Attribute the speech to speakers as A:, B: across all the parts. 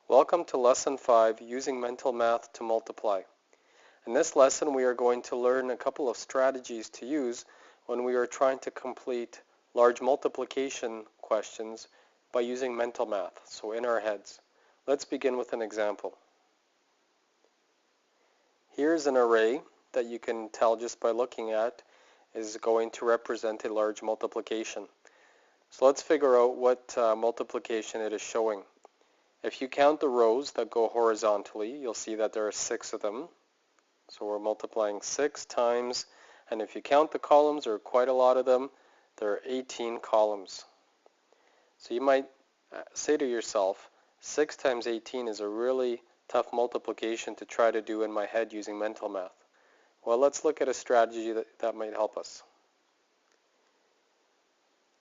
A: Welcome to Lesson 5, Using Mental Math to Multiply. In this lesson, we are going to learn a couple of strategies to use when we are trying to complete large multiplication questions by using mental math, so in our heads. Let's begin with an example. Here's an array that you can tell just by looking at is going to represent a large multiplication. So let's figure out what multiplication it is showing. If you count the rows that go horizontally, you'll see that there are 6 of them. So we're multiplying 6 times, and if you count the columns, there are quite a lot of them. There are 18 columns. So you might say to yourself, 6 times 18 is a really tough multiplication to try to do in my head using mental math. Well, let's look at a strategy that might help us.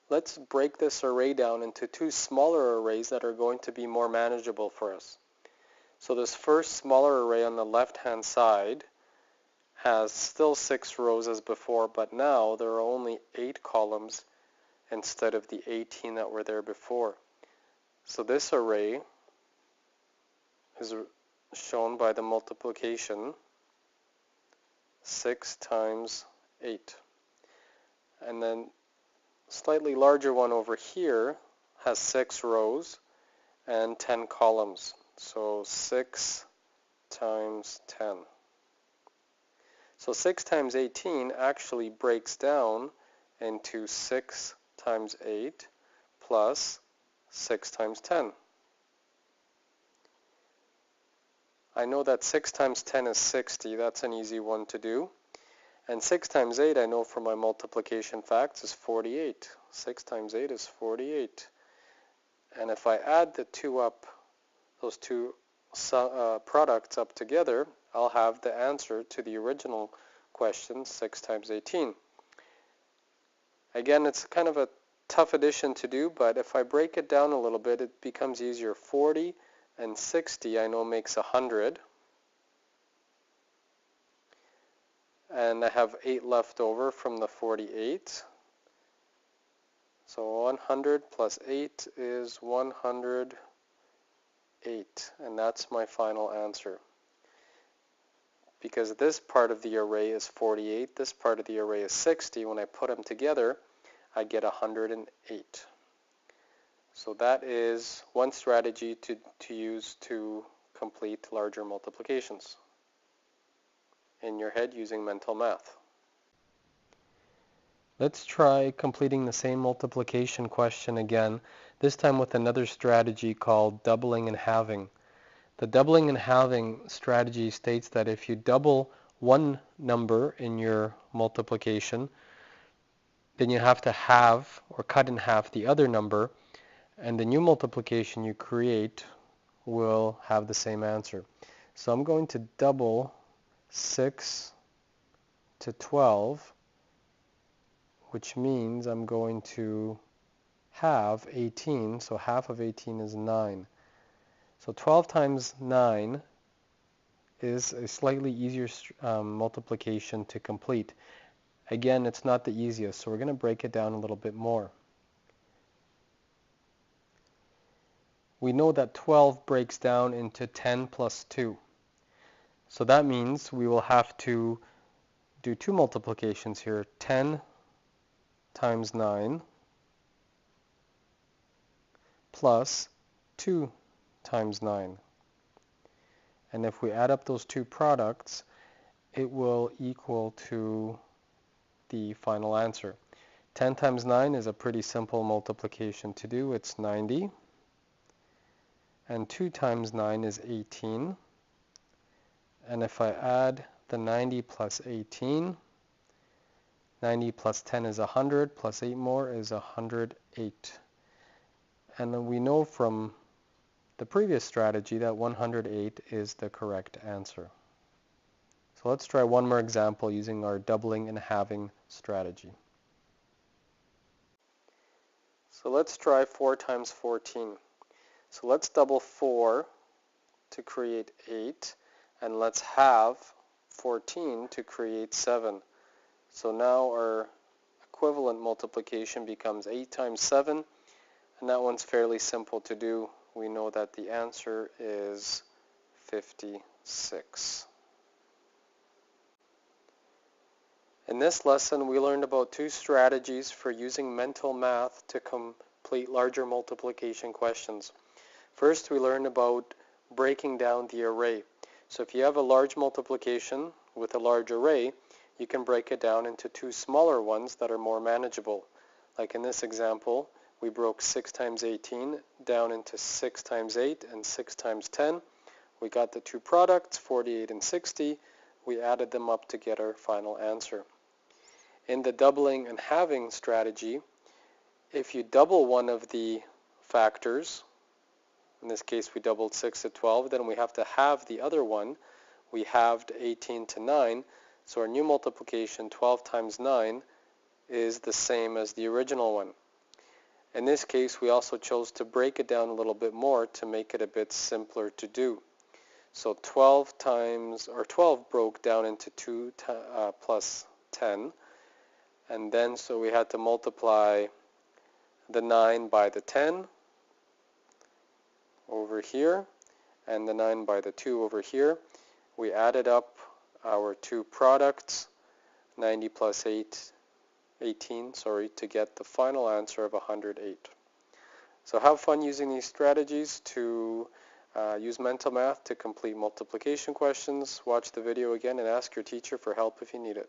A: Let's break this array down into 2 smaller arrays that are going to be more manageable for us. So this first smaller array on the left-hand side has still 6 rows as before, but now there are only 8 columns instead of the 18 that were there before. So this array is shown by the multiplication 6 times 8. And then slightly larger one over here has 6 rows and 10 columns. So 6 times 10. So 6 times 18 actually breaks down into 6 times 8 plus 6 times 10. I know that 6 times 10 is 60. That's an easy one to do. And 6 times 8, I know from my multiplication facts, is 48. 6 times 8 is 48. And if I add the two up, those two products up together, I'll have the answer to the original question, 6 times 18. Again, it's kind of a tough addition to do, but if I break it down a little bit, it becomes easier. 40 and 60, I know, makes 100. And I have 8 left over from the 48. So 100 plus 8 is 108. And that's my final answer. Because this part of the array is 48, this part of the array is 60. When I put them together, I get 108. So that is one strategy to use to complete larger multiplications in your head using mental math. Let's try completing the same multiplication question again, this time with another strategy called doubling and halving. The doubling and halving strategy states that if you double one number in your multiplication, then you have to halve or cut in half the other number, and the new multiplication you create will have the same answer. So I'm going to double 6 to 12, which means I'm going to halve 18, so half of 18 is 9. So 12 times 9 is a slightly easier multiplication to complete. Again, it's not the easiest, so we're going to break it down a little bit more. We know that 12 breaks down into 10 plus 2. So that means we will have to do 2 multiplications here. 10 times 9 plus 2 times 9. And if we add up those two products, it will equal to the final answer. 10 times 9 is a pretty simple multiplication to do. It's 90. And 2 times 9 is 18. And if I add the 90 plus 18, 90 plus 10 is 100, plus 8 more is 108. And then we know from the previous strategy that 108 is the correct answer. So let's try one more example using our doubling and halving strategy. So let's try 4 times 14. So let's double 4 to create 8, and let's halve 14 to create 7. So now our equivalent multiplication becomes 8 times 7, and that one's fairly simple to do. we know that the answer is 56. In this lesson, we learned about two strategies for using mental math to complete larger multiplication questions. First, we learned about breaking down the array. So if you have a large multiplication with a large array, you can break it down into two smaller ones that are more manageable. Like in this example, we broke 6 times 18 down into 6 times 8 and 6 times 10. We got the two products, 48 and 60. We added them up to get our final answer. In the doubling and halving strategy, if you double one of the factors, in this case we doubled 6 to 12, then we have to halve the other one. We halved 18 to 9, so our new multiplication, 12 times 9, is the same as the original one. In this case, we also chose to break it down a little bit more to make it a bit simpler to do. So 12 broke down into 2 plus 10, and then so we had to multiply the 9 by the 10 over here, and the 9 by the 2 over here. We added up our two products, 90 plus 18, to get the final answer of 108. So have fun using these strategies to use mental math to complete multiplication questions. Watch the video again and ask your teacher for help if you need it.